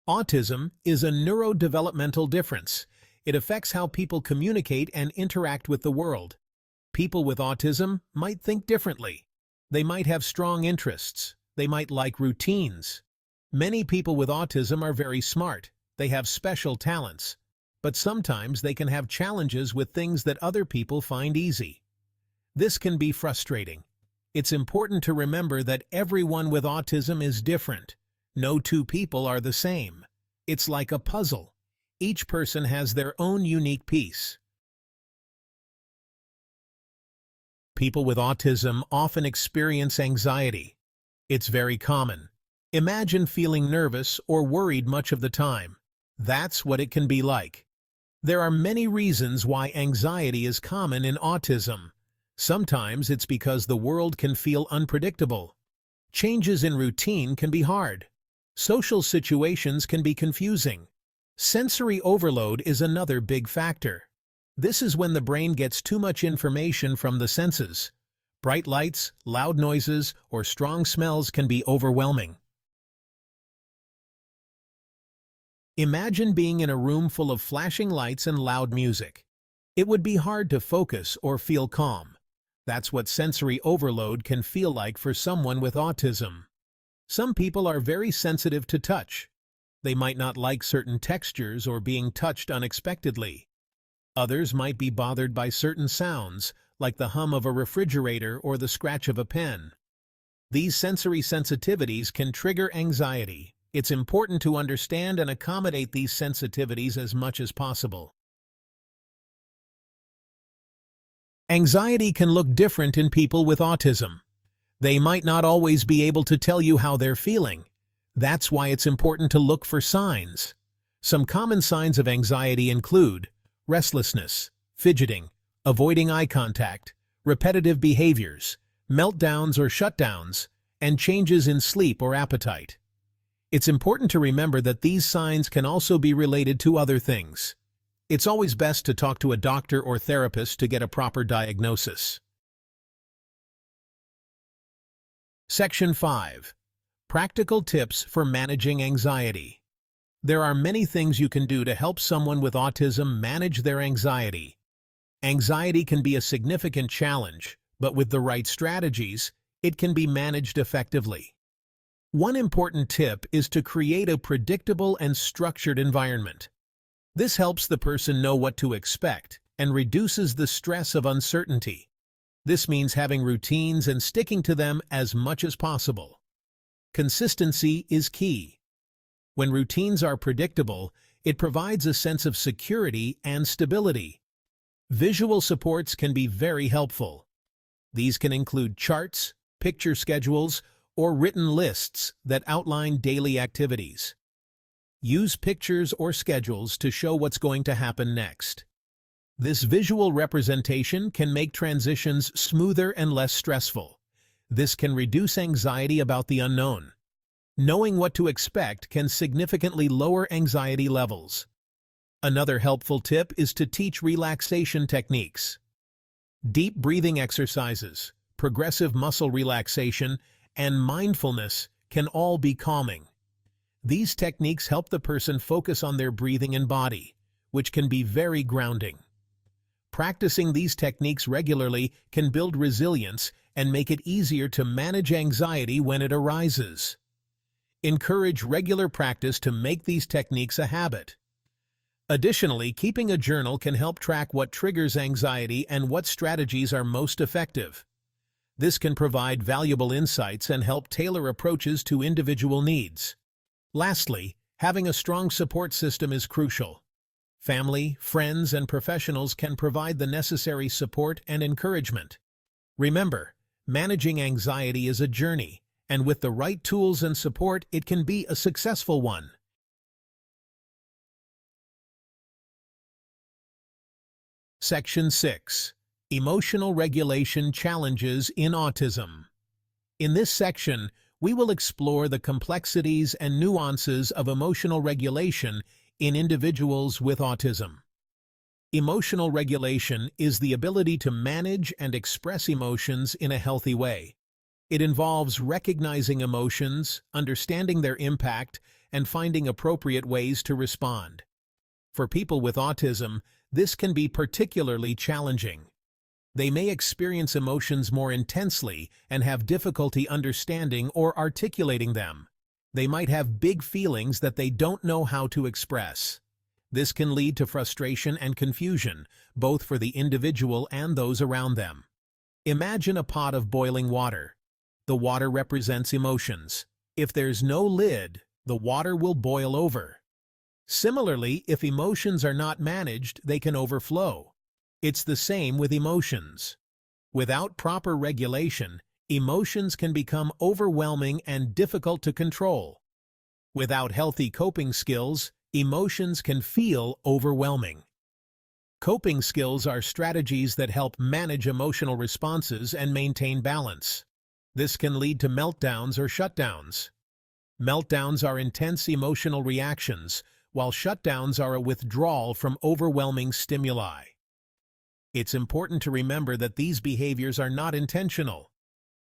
Autism is a neurodevelopmental difference. It affects how people communicate and interact with the world. People with autism might think differently. They might have strong interests. They might like routines. Many people with autism are very smart. They have special talents. But sometimes they can have challenges with things that other people find easy. This can be frustrating. It's important to remember that everyone with autism is different. No two people are the same. It's like a puzzle. Each person has their own unique piece. People with autism often experience anxiety. It's very common. Imagine feeling nervous or worried much of the time. That's what it can be like. There are many reasons why anxiety is common in autism. Sometimes it's because the world can feel unpredictable. Changes in routine can be hard. Social situations can be confusing. Sensory overload is another big factor. This is when the brain gets too much information from the senses. Bright lights, loud noises, or strong smells can be overwhelming. Imagine being in a room full of flashing lights and loud music. It would be hard to focus or feel calm. That's what sensory overload can feel like for someone with autism. Some people are very sensitive to touch. They might not like certain textures or being touched unexpectedly. Others might be bothered by certain sounds, like the hum of a refrigerator or the scratch of a pen. These sensory sensitivities can trigger anxiety. It's important to understand and accommodate these sensitivities as much as possible. Anxiety can look different in people with autism. They might not always be able to tell you how they're feeling. That's why it's important to look for signs. Some common signs of anxiety include restlessness, fidgeting, avoiding eye contact, repetitive behaviors, meltdowns or shutdowns, and changes in sleep or appetite. It's important to remember that these signs can also be related to other things. It's always best to talk to a doctor or therapist to get a proper diagnosis. Section 5. Practical tips for managing anxiety. There are many things you can do to help someone with autism manage their anxiety. Anxiety can be a significant challenge, but with the right strategies, it can be managed effectively. One important tip is to create a predictable and structured environment. This helps the person know what to expect and reduces the stress of uncertainty. This means having routines and sticking to them as much as possible. Consistency is key. When routines are predictable, it provides a sense of security and stability. Visual supports can be very helpful. These can include charts, picture schedules, or written lists that outline daily activities. Use pictures or schedules to show what's going to happen next. This visual representation can make transitions smoother and less stressful. This can reduce anxiety about the unknown. Knowing what to expect can significantly lower anxiety levels. Another helpful tip is to teach relaxation techniques. Deep breathing exercises, progressive muscle relaxation, and mindfulness can all be calming. These techniques help the person focus on their breathing and body, which can be very grounding. Practicing these techniques regularly can build resilience and make it easier to manage anxiety when it arises. Encourage regular practice to make these techniques a habit. Additionally, keeping a journal can help track what triggers anxiety and what strategies are most effective. This can provide valuable insights and help tailor approaches to individual needs. Lastly, having a strong support system is crucial. Family, friends, and professionals can provide the necessary support and encouragement. Remember, managing anxiety is a journey, and with the right tools and support, it can be a successful one. Section 6. Emotional Regulation Challenges in Autism. In this section, we will explore the complexities and nuances of emotional regulation in individuals with autism. Emotional regulation is the ability to manage and express emotions in a healthy way. It involves recognizing emotions, understanding their impact, and finding appropriate ways to respond. For people with autism, this can be particularly challenging. They may experience emotions more intensely and have difficulty understanding or articulating them. They might have big feelings that they don't know how to express. This can lead to frustration and confusion, both for the individual and those around them. Imagine a pot of boiling water. The water represents emotions. If there's no lid, the water will boil over. Similarly, if emotions are not managed, they can overflow. It's the same with emotions. Without proper regulation, emotions can become overwhelming and difficult to control. Without healthy coping skills, emotions can feel overwhelming. Coping skills are strategies that help manage emotional responses and maintain balance. This can lead to meltdowns or shutdowns. Meltdowns are intense emotional reactions, while shutdowns are a withdrawal from overwhelming stimuli. It's important to remember that these behaviors are not intentional.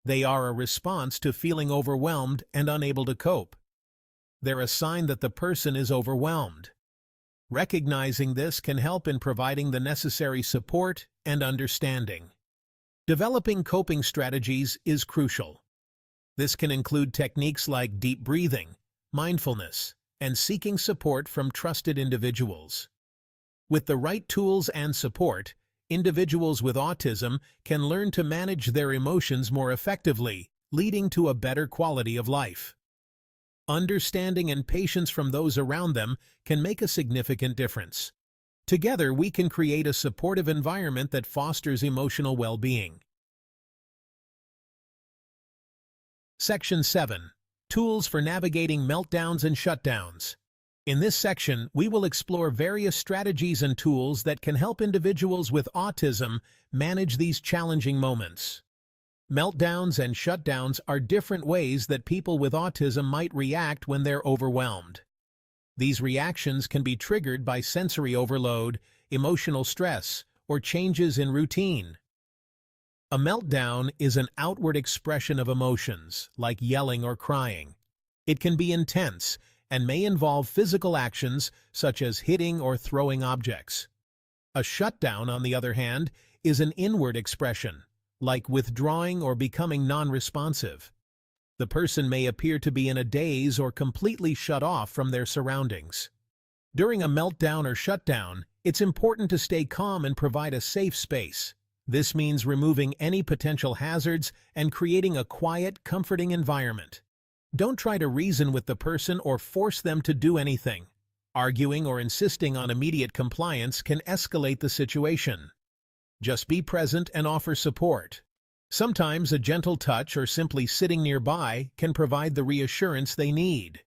They are a response to feeling overwhelmed and unable to cope. They're a sign that the person is overwhelmed. Recognizing this can help in providing the necessary support and understanding. Developing coping strategies is crucial. This can include techniques like deep breathing, mindfulness, and seeking support from trusted individuals. With the right tools and support, individuals with autism can learn to manage their emotions more effectively, leading to a better quality of life. Understanding and patience from those around them can make a significant difference. Together, we can create a supportive environment that fosters emotional well-being. Section 7. Tools for navigating meltdowns and shutdowns. In this section, we will explore various strategies and tools that can help individuals with autism manage these challenging moments. Meltdowns and shutdowns are different ways that people with autism might react when they're overwhelmed. These reactions can be triggered by sensory overload, emotional stress, or changes in routine. A meltdown is an outward expression of emotions, like yelling or crying. It can be intense and may involve physical actions such as hitting or throwing objects. A shutdown, on the other hand, is an inward expression, like withdrawing or becoming non-responsive. The person may appear to be in a daze or completely shut off from their surroundings. During a meltdown or shutdown, it's important to stay calm and provide a safe space. This means removing any potential hazards and creating a quiet, comforting environment. Don't try to reason with the person or force them to do anything. Arguing or insisting on immediate compliance can escalate the situation. Just be present and offer support. Sometimes a gentle touch or simply sitting nearby can provide the reassurance they need.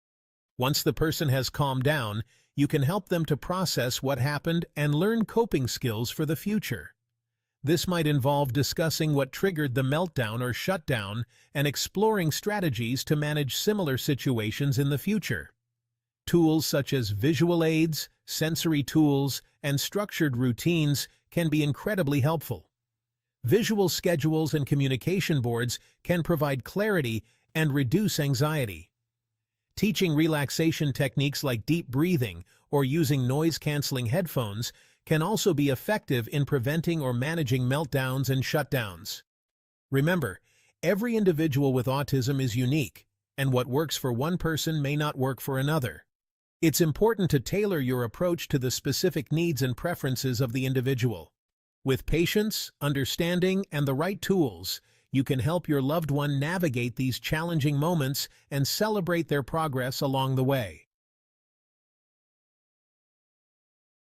Once the person has calmed down, you can help them to process what happened and learn coping skills for the future. This might involve discussing what triggered the meltdown or shutdown and exploring strategies to manage similar situations in the future. Tools such as visual aids, sensory tools, and structured routines can be incredibly helpful. Visual schedules and communication boards can provide clarity and reduce anxiety. Teaching relaxation techniques like deep breathing or using noise-canceling headphones can also be effective in preventing or managing meltdowns and shutdowns. Remember, every individual with autism is unique, and what works for one person may not work for another. It's important to tailor your approach to the specific needs and preferences of the individual. With patience, understanding, and the right tools, you can help your loved one navigate these challenging moments and celebrate their progress along the way.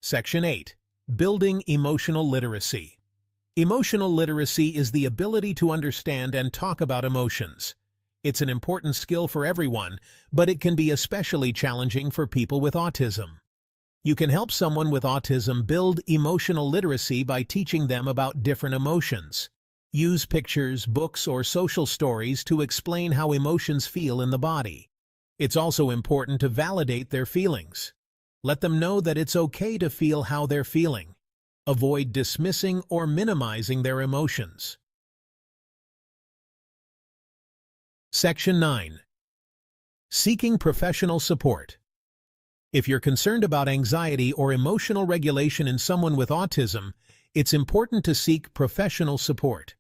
Section 8. Building emotional literacy. Emotional literacy is the ability to understand and talk about emotions. It's an important skill for everyone, but it can be especially challenging for people with autism. You can help someone with autism build emotional literacy by teaching them about different emotions. Use pictures, books, or social stories to explain how emotions feel in the body. It's also important to validate their feelings. Let them know that it's okay to feel how they're feeling. Avoid dismissing or minimizing their emotions. Section 9. Seeking professional support. If you're concerned about anxiety or emotional regulation in someone with autism, it's important to seek professional support.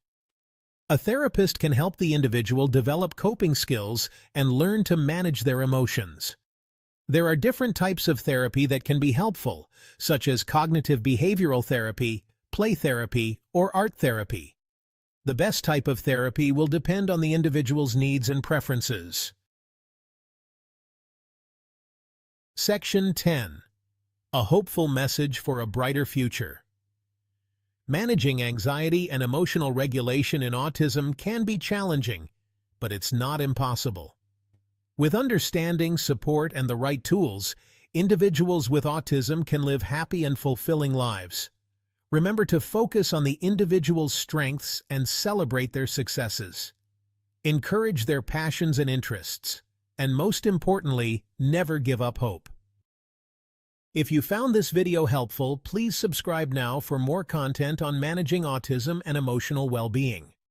A therapist can help the individual develop coping skills and learn to manage their emotions. There are different types of therapy that can be helpful, such as cognitive behavioral therapy, play therapy, or art therapy. The best type of therapy will depend on the individual's needs and preferences. Section 10. A hopeful message for a brighter future. Managing anxiety and emotional regulation in autism can be challenging, but it's not impossible. With understanding, support, and the right tools, individuals with autism can live happy and fulfilling lives. Remember to focus on the individual's strengths and celebrate their successes. Encourage their passions and interests, and most importantly, never give up hope. If you found this video helpful, please subscribe now for more content on managing autism and emotional well-being.